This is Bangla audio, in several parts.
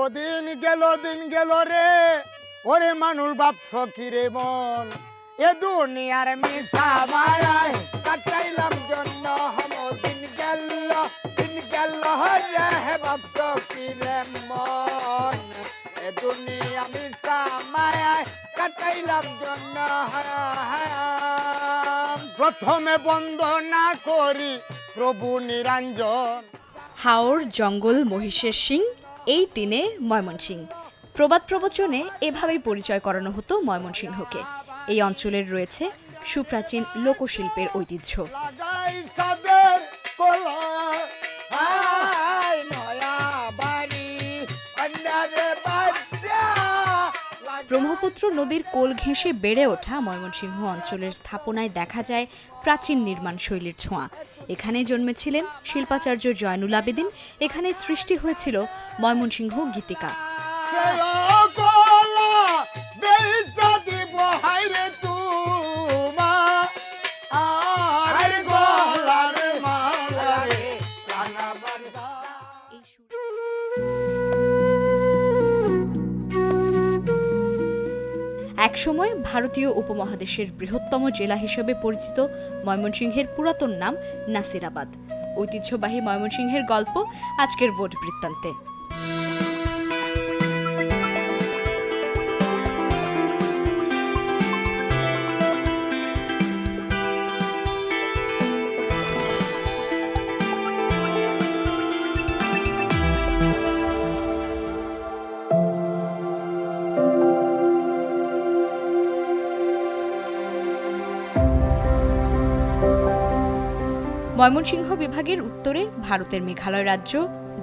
ও দিন গেল রে, ওরে মানুষ ভাবছ কি রে মন, এ দুনিয়ার মিছা মায়ায় কাটাইলাম জন্য হম দিন গেল রে, ভাবছ কি রে মন, এ দুনিয়া মিছা মায়ায় কাটাইলাম জন্য। প্রথমে বন্দনা করি প্রভু নিরঞ্জন। হাওর, জঙ্গল, মহিষের সিং, এই তিনে ময়মনসিংহ। প্রবাদ প্রবচনে এভাবেই পরিচয় করানো হতো ময়মনসিংহকে। এই অঞ্চলের রয়েছে সুপ্রাচীন লোকশিল্পের ঐতিহ্য। ব্রহ্মপুত্র নদীর কোল ঘেঁষে বেড়ে ওঠা ময়মনসিংহ অঞ্চলের স্থাপনায় দেখা যায় প্রাচীন নির্মাণ শৈলীর ছোঁয়া। এখানে জন্মেছিলেন শিল্পাচার্য জয়নুল আবেদিন। এখানে সৃষ্টি হয়েছিল ময়মনসিংহ গীতিকা। একসময় ভারতীয় উপমহাদেশের বৃহত্তম জেলা হিসেবে পরিচিত ময়মনসিংহের পুরাতন নাম নাসিরাবাদ। ঐতিহ্যবাহী ময়মনসিংহের গল্প আজকের ভোট বৃত্তান্তে। ময়মনসিংহ বিভাগের উত্তরে ভারতের মেঘালয় রাজ্য,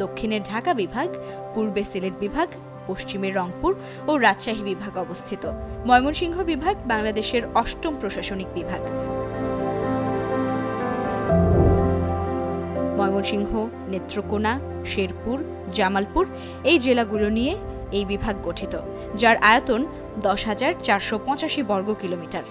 দক্ষিণে ঢাকা বিভাগ, পূর্বে সিলেট বিভাগ, পশ্চিমে রংপুর ও রাজশাহী বিভাগ অবস্থিত। ময়মনসিংহ বিভাগ বাংলাদেশের ৮ম প্রশাসনিক বিভাগ। ময়মনসিংহ, নেত্রকোনা, শেরপুর, জামালপুর এই জেলাগুলো নিয়ে এই বিভাগ গঠিত, যার আয়তন ১০,৪৮৫ বর্গ কিলোমিটার।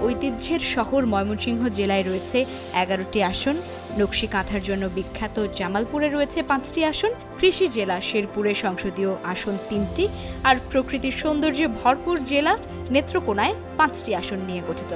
ঐতিহ্যের শহর ময়মনসিংহ জেলায় রয়েছে ১১টি আসন। নকশি কাঁথার জন্য বিখ্যাত জামালপুরে রয়েছে ৫টি আসন। কৃষি জেলা শেরপুরে সংসদীয় আসন ৩টি, আর প্রকৃতির সৌন্দর্যে ভরপুর জেলা নেত্রকোনায় 5টি আসন নিয়ে গঠিত।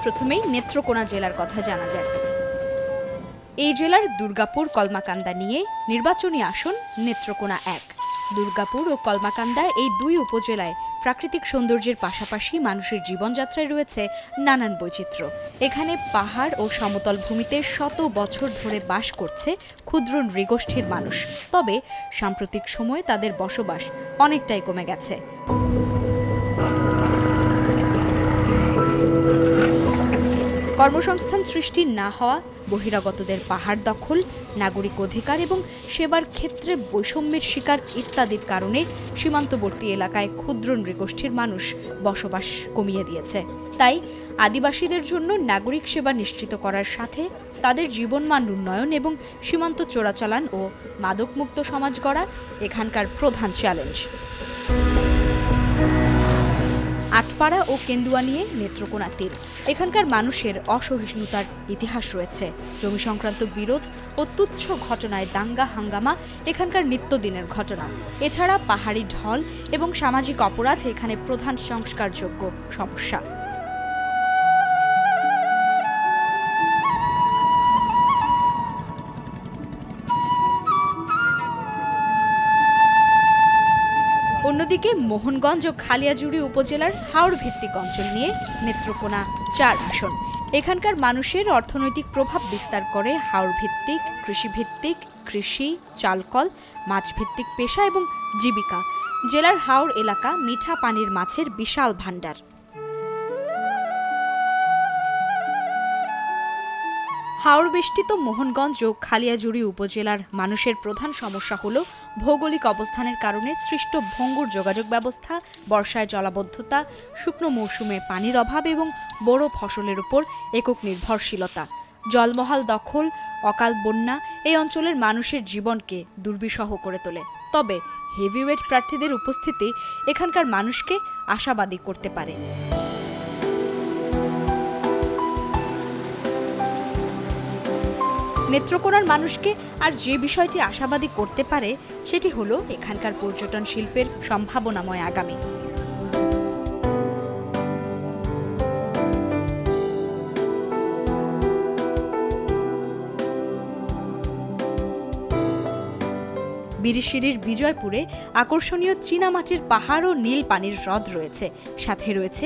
প্রথমেই নেত্রকোনা জেলার কথা জানা যায়। এই জেলার দুর্গাপুর, কলমাকান্দা নিয়ে নির্বাচনী আসন নেত্রকোনা ১। দুর্গাপুর ও কলমাকান্দা এই দুই উপজেলায় প্রাকৃতিক সৌন্দর্যের পাশাপাশি মানুষের জীবনযাত্রায় রয়েছে নানান বৈচিত্র্য। এখানে পাহাড় ও সমতল ভূমিতে শত বছর ধরে বাস করছে ক্ষুদ্র নৃগোষ্ঠীর মানুষ। তবে সাম্প্রতিক সময়ে তাদের বসবাস অনেকটাই কমে গেছে। কর্মসংস্থান সৃষ্টি না হওয়া, বহিরাগতদের পাহাড় দখল, নাগরিক অধিকার এবং সেবার ক্ষেত্রে বৈষম্যের শিকার ইত্যাদির কারণে সীমান্তবর্তী এলাকায় ক্ষুদ্র নৃগোষ্ঠীর মানুষ বসবাস কমিয়ে দিয়েছে। তাই আদিবাসীদের জন্য নাগরিক সেবা নিশ্চিত করার সাথে তাদের জীবনমান উন্নয়ন এবং সীমান্ত চোরাচালান ও মাদকমুক্ত সমাজ গড়া এখানকার প্রধান চ্যালেঞ্জ। আটপাড়া ও কেন্দুয়া নিয়ে নেত্রকোনা তীর। এখানকার মানুষের অসহিষ্ণুতার ইতিহাস রয়েছে। জমি সংক্রান্ত বিরোধ ও তুচ্ছ ঘটনায় দাঙ্গা হাঙ্গামা এখানকার নিত্যদিনের ঘটনা। এছাড়া পাহাড়ি ঢল এবং সামাজিক অপরাধ এখানে প্রধান সংস্কারযোগ্য সমস্যা। অন্যদিকে মোহনগঞ্জ ও খালিয়াজুড়ি উপজেলার হাওড় ভিত্তিক অঞ্চল নিয়ে নেত্রকোনা ৪ আসন। এখানকার মানুষের অর্থনৈতিক প্রভাব বিস্তার করে হাওড় ভিত্তিক, কৃষিভিত্তিক, কৃষি, চালকল, মাছভিত্তিক পেশা এবং জীবিকা। জেলার হাওড় এলাকা মিঠা পানির মাছের বিশাল ভাণ্ডার। হাওড় বেষ্টিত মোহনগঞ্জ ও খালিয়াজুড়ি উপজেলার মানুষের প্রধান সমস্যা হল ভৌগোলিক অবস্থানের কারণে সৃষ্ট ভঙ্গুর যোগাযোগ ব্যবস্থা, বর্ষায় জলাবদ্ধতা, শুকনো মৌসুমে পানির অভাব এবং বড় ফসলের উপর একক নির্ভরশীলতা, জলমহাল দখল, অকাল বন্যা এই অঞ্চলের মানুষের জীবনকে দুর্বিষহ করে তোলে। তবে হেভিওয়েট প্রার্থীদের উপস্থিতি এখানকার মানুষকে আশাবাদী করতে পারে। নেত্রকোনার মানুষকে আর যে বিষয়টি আশাবাদী করতে পারে সেটি হলো এখানকার পর্যটন শিল্পের সম্ভাবনাময় আগামী। বিরিশিরির বিজয়পুরে আকর্ষণীয় চীনামাটির পাহাড় ও নীল পানির হ্রদ রয়েছে, সাথে রয়েছে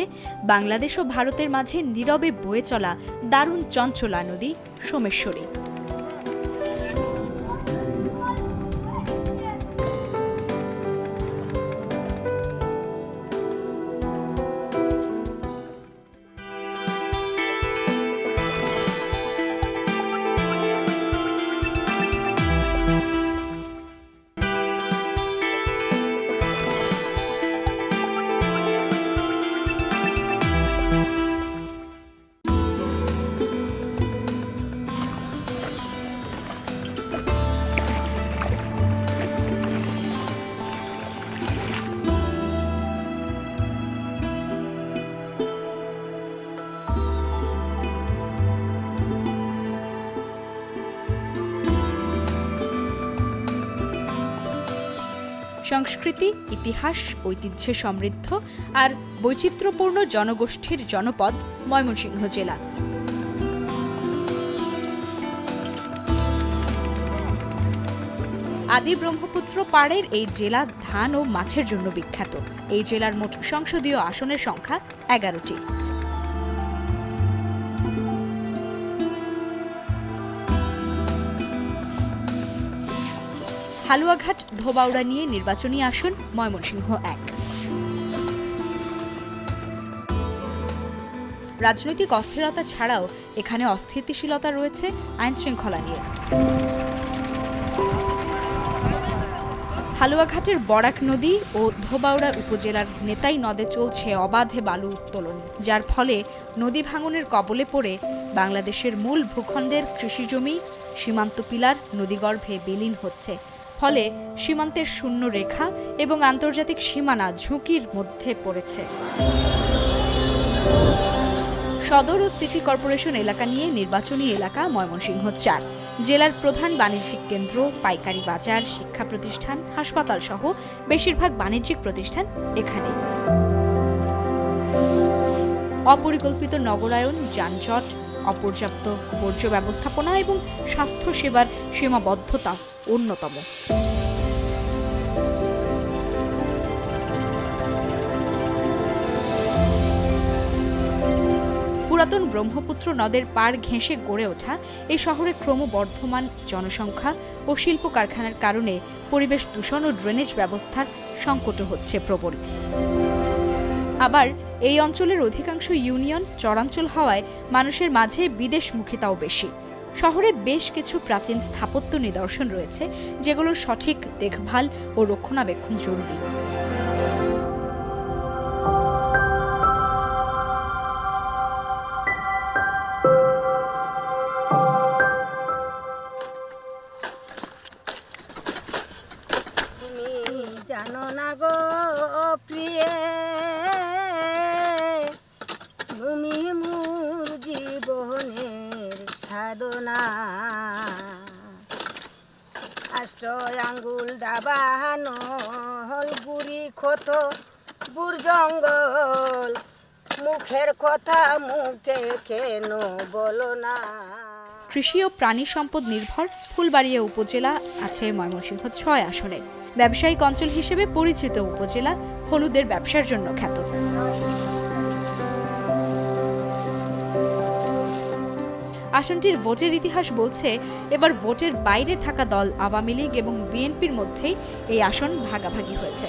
বাংলাদেশ ও ভারতের মাঝে নীরবে বয়ে চলা দারুণ চঞ্চলা নদী সোমেশ্বরী। সংস্কৃতি, ইতিহাস, ঐতিহ্যে সমৃদ্ধ আর বৈচিত্র্যপূর্ণ জনগোষ্ঠীর জনপদ ময়মনসিংহ জেলা। আদি ব্রহ্মপুত্র পাড়ের এই জেলা ধান ও মাছের জন্য বিখ্যাত। এই জেলার মোট সংসদীয় আসনের সংখ্যা 11টি। হালুয়াঘাট ধোবাউড়া নিয়ে নির্বাচনী আসন ময়মনসিংহ 1। রাজনৈতিক অস্থিরতা ছাড়াও এখানে অস্থিতিশীলতা রয়েছে আইন শৃঙ্খলা নিয়ে। হালুয়াঘাটের বরাক নদী ও ধোবাউড়া উপজেলার নেতাই নদে চলছে অবাধে বালু উত্তোলন, যার ফলে নদী ভাঙনের কবলে পড়ে বাংলাদেশের মূল ভূখণ্ডের কৃষিজমি, সীমান্ত পিলার নদীগর্ভে বিলীন হচ্ছে। ফলে সীমান্তের শূন্য রেখা এবং আন্তর্জাতিক সীমানা ঝুঁকির মধ্যে পড়েছে। সদর ও সিটি কর্পোরেশন এলাকা নিয়ে নির্বাচনী এলাকা ময়মনসিংহ 4। জেলার প্রধান বাণিজ্যিক কেন্দ্র, পাইকারি বাজার, শিক্ষা প্রতিষ্ঠান, হাসপাতাল সহ বেশিরভাগ বাণিজ্যিক প্রতিষ্ঠান এখানে। অপরিকল্পিত নগরায়ন, যানজট, অপর্যাপ্ত বর্জ্য ব্যবস্থাপনা এবং স্বাস্থ্যসেবার সীমাবদ্ধতা অন্যতম। পুরাতন ব্রহ্মপুত্র নদের পাড় ঘেঁষে গড়ে ওঠা এই শহরে ক্রমবর্ধমান জনসংখ্যা ও শিল্প কারখানার কারণে পরিবেশ দূষণ ও ড্রেনেজ ব্যবস্থার সংকটও হচ্ছে প্রবল। আবার এই অঞ্চলের অধিকাংশ ইউনিয়ন চরাঞ্চল হওয়ায় মানুষের মাঝে বিদেশমুখিতাও বেশি। শহরে বেশ কিছু প্রাচীন স্থাপত্য নিদর্শন রয়েছে, যেগুলোর সঠিক দেখভাল ও রক্ষণাবেক্ষণ জরুরি। জানো না গো প্রিয়ে, তুমি মোর জীবনের সাধনা। আষ্ট আঙ্গুল ডাবানো হল বুড়ি ক্ষত বুর জঙ্গল, মুখের কথা মুখে কেন বলো না। কৃষি ও প্রাণী সম্পদ নির্ভর ফুলবাড়িয়া উপজেলা আছে ময়মনসিংহ 6 আসনে। ব্যবসায়িক অঞ্চল হিসেবে পরিচিত উপজেলা, হলুদের ব্যবসার জন্য খ্যাত। আসনটির ভোটের ইতিহাস বলছে, এবার ভোটের বাইরে থাকা দল আওয়ামী লীগ এবং বিএনপির মধ্যেই এই আসন ভাগাভাগি হয়েছে।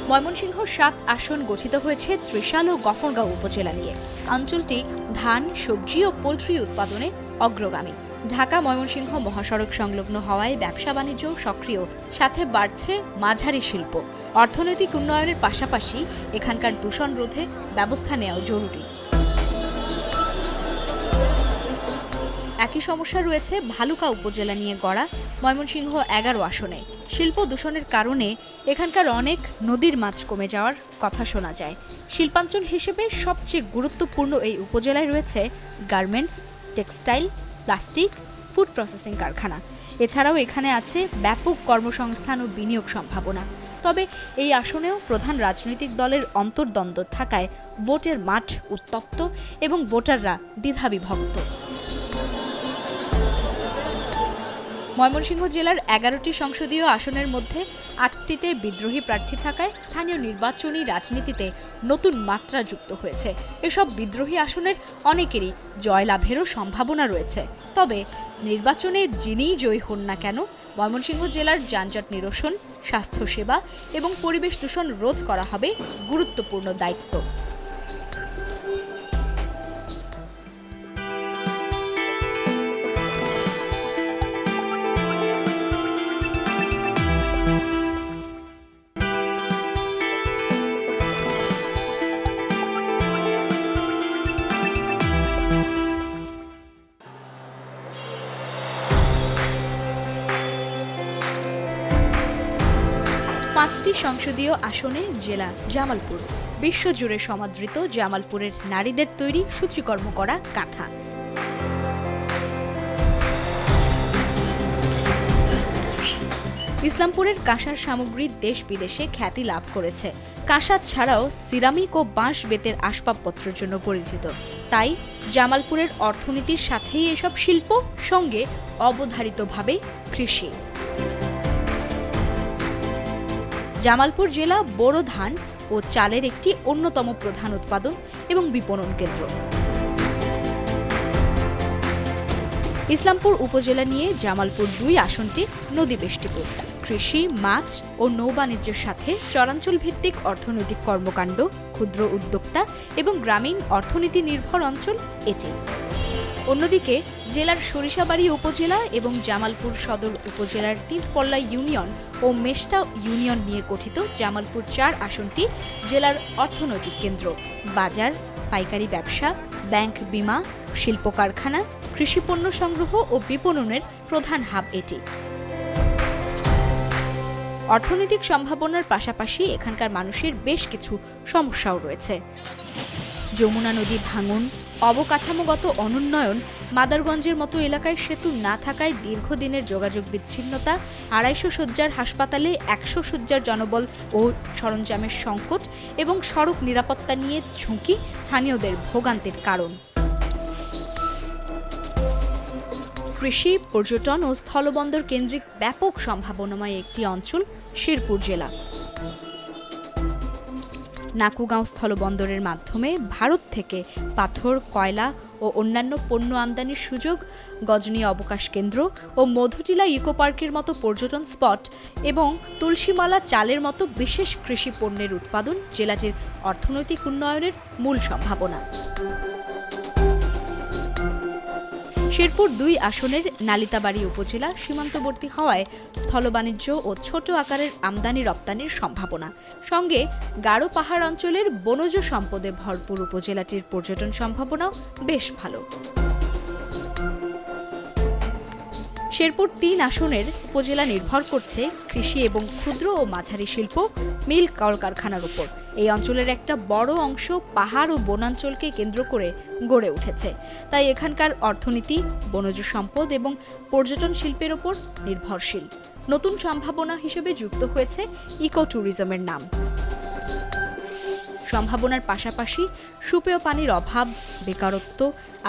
ময়মনসিংহ 7 আসন গঠিত হয়েছে ত্রিশাল ও গফরগাঁও উপজেলা নিয়ে। অঞ্চলটি ধান, সবজি ও পোল্ট্রি উৎপাদনে অগ্রগামী। ঢাকা ময়মনসিংহ মহাসড়ক সংলগ্ন হওয়ায় ব্যবসা বাণিজ্য সক্রিয়, সাথে বাড়ছে মাঝারি শিল্প। অর্থনৈতিক উন্নয়নের পাশাপাশি এখানকার দূষণ রোধে ব্যবস্থা নেওয়া জরুরি। একই সমস্যা রয়েছে ভালুকা উপজেলা নিয়ে গড়া ময়মনসিংহ ১১ আসনে। শিল্প দূষণের কারণে এখানকার অনেক নদীর মাছ কমে যাওয়ার কথা শোনা যায়। শিল্পাঞ্চল হিসেবে সবচেয়ে গুরুত্বপূর্ণ এই উপজেলায় রয়েছে garments, textile, plastic, food processing কারখানা। এছাড়াও এখানে আছে ব্যাপক কর্মসংস্থান ও বিনিয়োগ সম্ভাবনা। তবে এই আসনেও প্রধান রাজনৈতিক দলের অন্তর্দ্বন্দ্ব থাকায় ভোটের মাঠ উত্তপ্ত এবং ভোটাররা দ্বিধাবিভক্ত। ময়মনসিংহ জেলার ১১টি সংসদীয় আসনের মধ্যে ৮টিতে বিদ্রোহী প্রার্থী থাকায় স্থানীয় নির্বাচনী রাজনীতিতে নতুন মাত্রা যুক্ত হয়েছে। এসব বিদ্রোহী আসনের অনেকেরই জয়লাভেরও সম্ভাবনা রয়েছে। তবে নির্বাচনে যিনিই জয়ী হন না কেন, ময়মনসিংহ জেলার যানজট নিরসন, স্বাস্থ্যসেবা এবং পরিবেশ দূষণ রোধ করা হবে গুরুত্বপূর্ণ দায়িত্ব। পাঁচটি সংসদীয় আসনে জেলা জামালপুর। বিশ্বজুড়ে সমাদৃত জামালপুরের নারীদের তৈরি সূচিকর্ম করা কাঁথা। ইসলামপুরের কাঁসার সামগ্রী দেশ বিদেশে খ্যাতি লাভ করেছে। কাঁসা ছাড়াও সিরামিক ও বাঁশ বেতের আসবাবপত্রের জন্য পরিচিত। তাই জামালপুরের অর্থনীতির সাথেই এসব শিল্প, সঙ্গে অবধারিতভাবে কৃষি। জামালপুর জেলা বোরো ধান ও চালের একটি অন্যতম প্রধান উৎপাদন এবং বিপণন কেন্দ্র। ইসলামপুর উপজেলা নিয়ে জামালপুর ২ আসনটি নদীবেষ্টিত। কৃষি, মাছ ও নৌবাণিজ্যের সাথে চরাঞ্চল ভিত্তিক অর্থনৈতিক কর্মকাণ্ড, ক্ষুদ্র উদ্যোক্তা এবং গ্রামীণ অর্থনীতি নির্ভর অঞ্চল এটি। অন্যদিকে জেলার সরিষাবাড়ী উপজেলা এবং জামালপুর সদর উপজেলার তিনপল্লা ইউনিয়ন ও মেষ্টা ইউনিয়ন নিয়ে গঠিত জামালপুর ৪ আসনটি জেলার অর্থনৈতিক কেন্দ্র। বাজার, পাইকারি ব্যবসা, ব্যাংক, বীমা, শিল্প কারখানা, কৃষিপণ্য সংগ্রহ ও বিপণনের প্রধান হাব এটি। অর্থনৈতিক সম্ভাবনার পাশাপাশি এখানকার মানুষের বেশ কিছু সমস্যাও রয়েছে। যমুনা নদী ভাঙন, অবকাঠামোগত অনুন্নয়ন, মাদারগঞ্জের মতো এলাকায় সেতু না থাকায় দীর্ঘদিনের যোগাযোগ বিচ্ছিন্নতা, ২৫০ শয্যার হাসপাতালে ১০০ শয্যার জনবল ও সরঞ্জামের সংকট এবং সড়ক নিরাপত্তা নিয়ে ঝুঁকি স্থানীয়দের ভোগান্তির কারণ। কৃষি, পর্যটন ও স্থলবন্দর কেন্দ্রিক ব্যাপক সম্ভাবনাময় একটি অঞ্চল শেরপুর জেলা। নাকুগাঁও স্থলবন্দরের মাধ্যমে ভারত থেকে পাথর, কয়লা ও অন্যান্য পণ্য আমদানির সুযোগ, গজনী অবকাশ কেন্দ্র ও মধুটিলা ইকো পার্কের মতো পর্যটন স্পট এবং তুলসীমালা চালের মতো বিশেষ কৃষি পণ্যের উৎপাদন জেলাটির অর্থনৈতিক উন্নয়নের মূল সম্ভাবনা। শেরপুর ২ আসনের নালিতাবাড়ী উপজেলা সীমান্তবর্তী হওয়ায় স্থল বাণিজ্য ও ছোট আকারের আমদানি রপ্তানির সম্ভাবনা, সঙ্গে গাঢ় পাহাড় অঞ্চলের বনজ সম্পদে ভরপুর উপজেলাটির পর্যটন সম্ভাবনাও বেশ ভালো। শেরপুর ৩ আসনের উপজেলা নির্ভর করছে কৃষি এবং ক্ষুদ্র ও মাঝারি শিল্প, মিল কলকারখানার উপর। এই অঞ্চলের একটা বড় অংশ পাহাড় ও বনাঞ্চলকে কেন্দ্র করে গড়ে উঠেছে। তাই এখানকার অর্থনীতি বনজ সম্পদ এবং পর্যটন শিল্পের ওপর নির্ভরশীল। নতুন সম্ভাবনা হিসেবে যুক্ত হয়েছে ইকো ট্যুরিজমের নাম। সম্ভাবনার পাশাপাশি সুপেয় পানির অভাব, বেকারত্ব,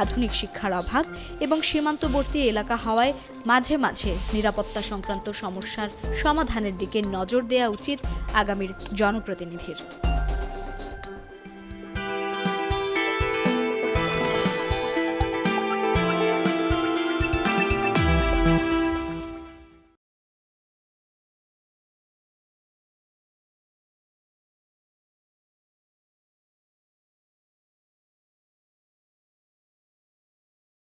আধুনিক শিক্ষার অভাব এবং সীমান্তবর্তী এলাকা হওয়ায় মাঝে মাঝে নিরাপত্তা সংক্রান্ত সমস্যার সমাধানের দিকে নজর দেওয়া উচিত আগামীর জনপ্রতিনিধির।